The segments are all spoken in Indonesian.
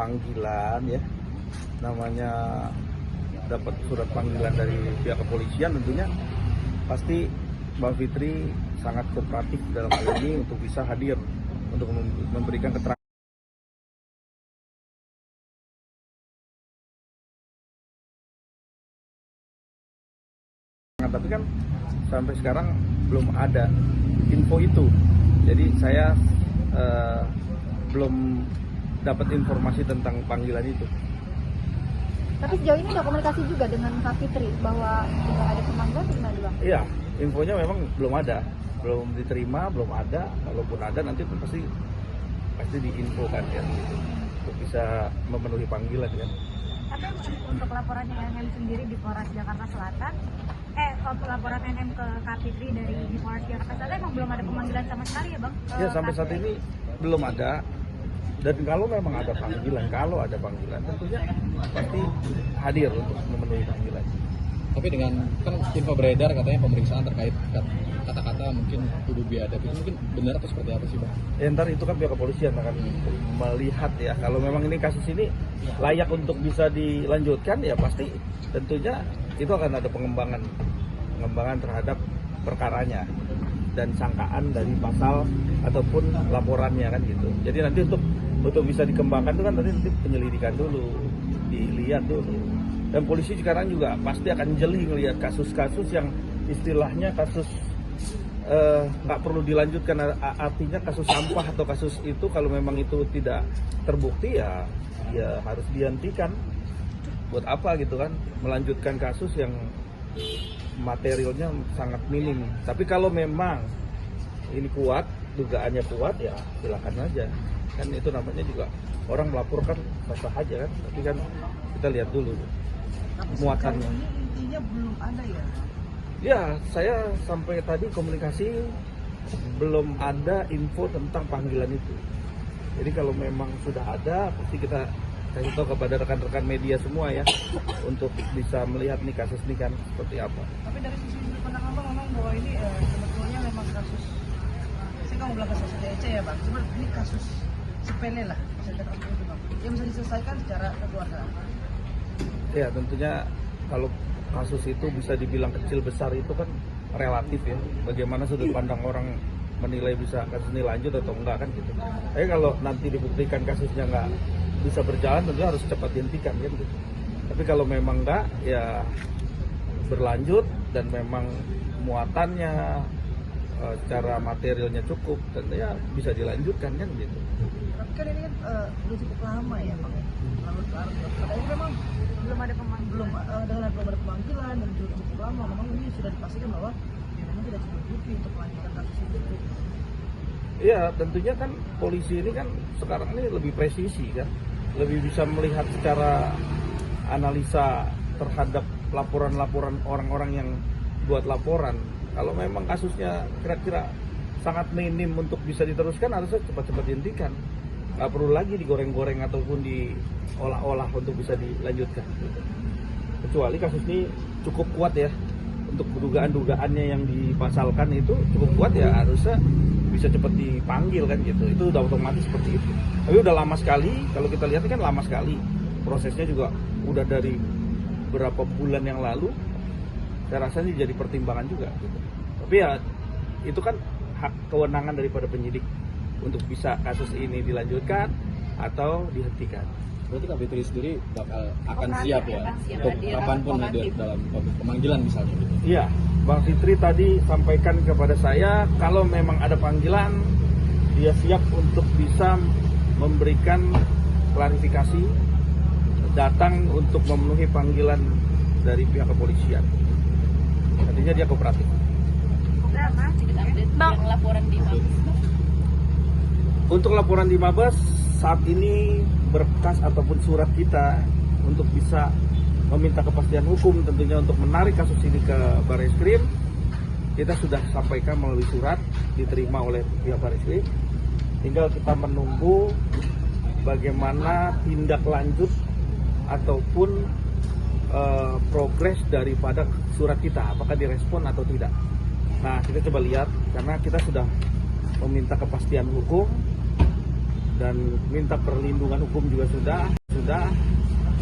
Panggilan ya, namanya dapat surat panggilan dari pihak kepolisian, tentunya pasti Mbak Fitri sangat kooperatif dalam hal ini untuk bisa hadir untuk memberikan keterangan. Tapi kan sampai sekarang belum ada info itu, jadi saya belum dapat informasi tentang panggilan itu. Tapi sejauh ini ada komunikasi juga dengan Kak Fitri bahwa tidak ada pemanggilan gimana Bang? Iya, infonya memang belum ada, belum diterima, belum ada. Kalaupun ada nanti pasti diinfokan ya, untuk bisa memenuhi panggilan kan. Tapi untuk laporan NM sendiri di Polres Jakarta Selatan, laporan NM ke Kak Fitri dari di Polres Jakarta Selatan emang belum ada pemanggilan sama sekali ya Bang? Ya sampai saat ini belum ada. Dan kalau memang ada panggilan, tentunya pasti hadir untuk memenuhi panggilan. Tapi dengan kan info beredar katanya pemeriksaan terkait kata-kata mungkin tuduh biadab itu mungkin benar atau seperti apa sih Bang? Ya, ntar itu kan pihak kepolisian akan melihat ya, kalau memang ini kasus ini layak untuk bisa dilanjutkan ya pasti tentunya itu akan ada pengembangan terhadap perkaranya dan sangkaan dari pasal ataupun laporannya kan gitu. Jadi nanti untuk bisa dikembangkan itu kan nanti penyelidikan dulu, dilihat dulu. Dan polisi sekarang juga pasti akan jeli melihat kasus-kasus yang istilahnya kasus nggak perlu dilanjutkan, artinya kasus sampah atau kasus itu kalau memang itu tidak terbukti ya harus dihentikan. Buat apa gitu kan melanjutkan kasus yang materialnya sangat minim. Tapi kalau memang ini kuat, dugaannya kuat ya silakan aja. Kan itu namanya juga orang melaporkan sah aja kan. Tapi kan kita lihat dulu muatannya. Intinya belum ada ya? Ya, saya sampai tadi komunikasi belum ada info tentang panggilan itu. Jadi kalau memang sudah ada, pasti kita kasih tahu kepada rekan-rekan media semua ya, untuk bisa melihat nih kasus ini kan seperti apa. Tapi dari sisi sudut pandang Abang memang bahwa ini sebetulnya memang kasus, saya nggak mau bilang kasus DC ya Bang, cuma ini kasus sepele lah, bisa dikatakan itu Bang, yang bisa diselesaikan secara keluarga. Ya tentunya kalau kasus itu bisa dibilang kecil besar itu kan relatif ya, bagaimana sudut pandang orang menilai bisa kasus ini lanjut atau enggak kan gitu. Tapi kalau nanti dibuktikan kasusnya nggak bisa berjalan tentu harus cepat dihentikan kan gitu. Tapi kalau memang enggak ya berlanjut dan memang muatannya secara materialnya cukup tentunya bisa dilanjutkan kan gitu. Tapi kan ini kan udah cukup lama ya Bang, larut-larut. Padahal memang belum ada pemanggilan dan juga cukup lama. Memang ini sudah dipastikan bahwa memang tidak cukup bukti untuk melanjutkan kasus itu. Iya tentunya kan polisi ini kan sekarang ini lebih presisi kan, lebih bisa melihat secara analisa terhadap laporan-laporan orang-orang yang buat laporan. Kalau memang kasusnya kira-kira sangat minim untuk bisa diteruskan, harusnya cepat-cepat dihentikan. Nggak perlu lagi digoreng-goreng ataupun diolah-olah untuk bisa dilanjutkan. Kecuali kasus ini cukup kuat ya, untuk dugaan-dugaannya yang dipasalkan itu cukup kuat ya harusnya bisa cepat dipanggil kan gitu. Itu udah otomatis seperti itu. Tapi udah lama sekali, kalau kita lihat kan lama sekali. Prosesnya juga udah dari berapa bulan yang lalu. Saya rasa ini jadi pertimbangan juga gitu. Tapi ya itu kan hak kewenangan daripada penyidik untuk bisa kasus ini dilanjutkan atau dihentikan. Berarti Kak Fitri sendiri akan siap ya untuk kapanpun hadir dalam pemanggilan misalnya gitu. Iya, Bang Fitri tadi sampaikan kepada saya kalau memang ada panggilan dia siap untuk bisa memberikan klarifikasi, datang untuk memenuhi panggilan dari pihak kepolisian. Artinya dia kooperatif. Bang, laporan di Mabes. Untuk laporan di Mabes saat ini berkas ataupun surat kita untuk bisa meminta kepastian hukum tentunya untuk menarik kasus ini ke Barreskrim, kita sudah sampaikan melalui surat diterima oleh pihak Barreskrim. Tinggal kita menunggu bagaimana tindak lanjut ataupun progres daripada surat kita, apakah direspon atau tidak. Nah kita coba lihat, karena kita sudah meminta kepastian hukum dan minta perlindungan hukum juga sudah.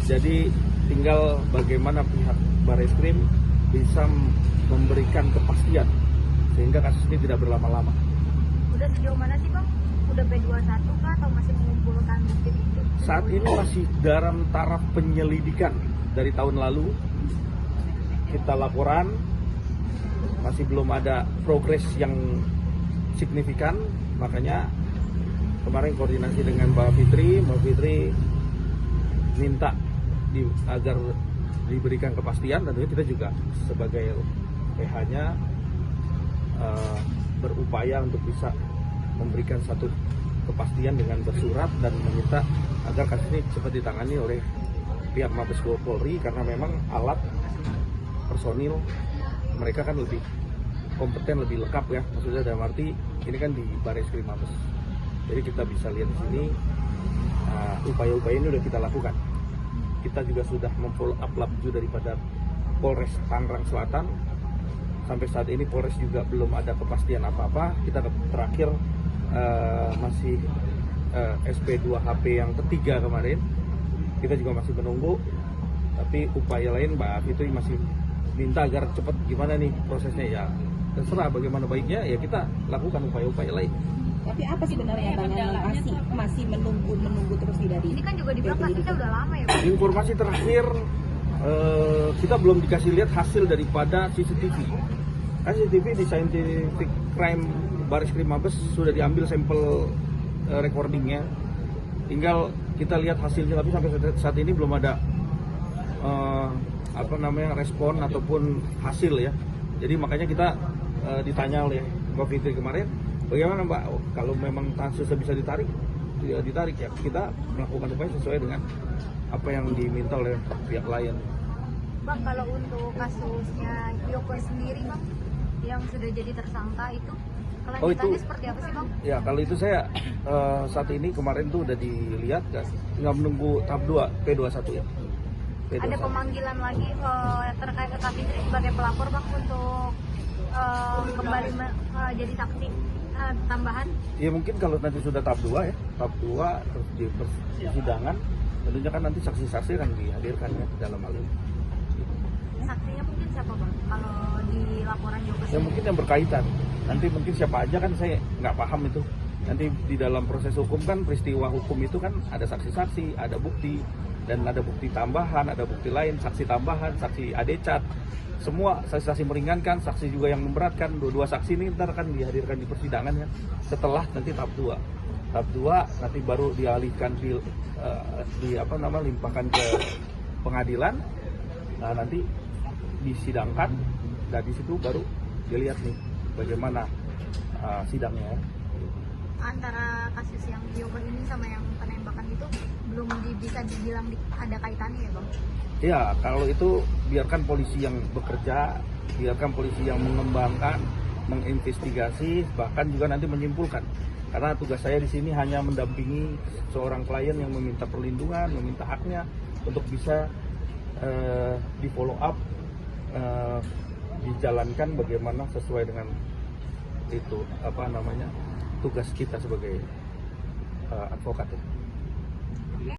Jadi tinggal bagaimana pihak Barreskrim bisa memberikan kepastian sehingga kasus ini tidak berlama-lama. Udah sejauh mana sih Bang? Udah P21 kah atau masih mengumpulkan bukti? Saat ini masih dalam taraf penyelidikan. Dari tahun lalu kita laporan, masih belum ada progres yang signifikan, makanya kemarin koordinasi dengan Mbak Fitri minta agar diberikan kepastian, tentunya kita juga sebagai PH-nya berupaya untuk bisa memberikan satu kepastian dengan bersurat dan meminta agar kasus ini cepat ditangani oleh pihak Mabes Polri, karena memang alat personil mereka kan lebih kompeten, lebih lengkap ya, maksudnya dalam arti ini kan di Barreskrim Mabes. Jadi kita bisa lihat di sini upaya-upaya ini sudah kita lakukan. Kita juga sudah memfollow up laju daripada Polres Tangerang Selatan. Sampai saat ini Polres juga belum ada kepastian apa-apa. Kita terakhir masih SP2HP yang ketiga kemarin. Kita juga masih menunggu. Tapi upaya lain Mbak Fitri masih minta agar cepat gimana nih prosesnya, ya terserah bagaimana baiknya, ya kita lakukan upaya-upaya lain. Tapi apa sebenarnya Bang yang masih menunggu terus dari? Ini kan juga dibilang kasusnya udah lama ya Bang? Informasi terakhir kita belum dikasih lihat hasil daripada CCTV. Kan CCTV di Scientific Crime Barreskrim Mabes sudah diambil sampel recordingnya. Tinggal kita lihat hasilnya, tapi sampai saat ini belum ada respon ataupun hasil ya. Jadi makanya kita ditanya oleh Mbak Fitri kemarin, bagaimana Mbak, kalau memang kasusnya bisa ditarik ya kita melakukan upaya sesuai dengan apa yang diminta oleh pihak lain. Bang, kalau untuk kasusnya Yoko sendiri Bang, yang sudah jadi tersangka itu kelanjutannya seperti apa sih Bang? Ya kalau itu saya saat ini kemarin tuh udah dilihat kan, tinggal menunggu tahap 2 P21 ya. P21. Ada pemanggilan lagi terkait Kak Fitri sebagai pelapor Bang untuk kembali jadi saksi tambahan? Ya mungkin kalau nanti sudah tahap 2 ya, tahap 2 terus di persidangan, tentunya kan nanti saksi-saksi akan dihadirkan ya dalam hal ini. Saksinya mungkin siapa Bang? Kalau di laporan Joko Ya mungkin yang berkaitan. Nanti mungkin siapa aja kan saya nggak paham itu. Nanti di dalam proses hukum kan, peristiwa hukum itu kan ada saksi-saksi, ada bukti, dan ada bukti tambahan, ada bukti lain, saksi tambahan, saksi adecat. Semua saksi-saksi meringankan, saksi juga yang memberatkan. Dua saksi ini ntar akan dihadirkan di persidangan ya. Setelah nanti tahap 2. Tahap 2 nanti baru dialihkan limpahkan ke pengadilan. Nah, nanti disidangkan, dan di situ baru dilihat nih bagaimana sidangnya. Antara kasus yang Yoko ini sama yang penembakan itu belum bisa dibilang ada kaitannya ya Bang? Ya, kalau itu biarkan polisi yang bekerja, biarkan polisi yang mengembangkan, menginvestigasi, bahkan juga nanti menyimpulkan. Karena tugas saya di sini hanya mendampingi seorang klien yang meminta perlindungan, meminta haknya untuk bisa di follow up, dijalankan bagaimana sesuai dengan itu tugas kita sebagai advokat.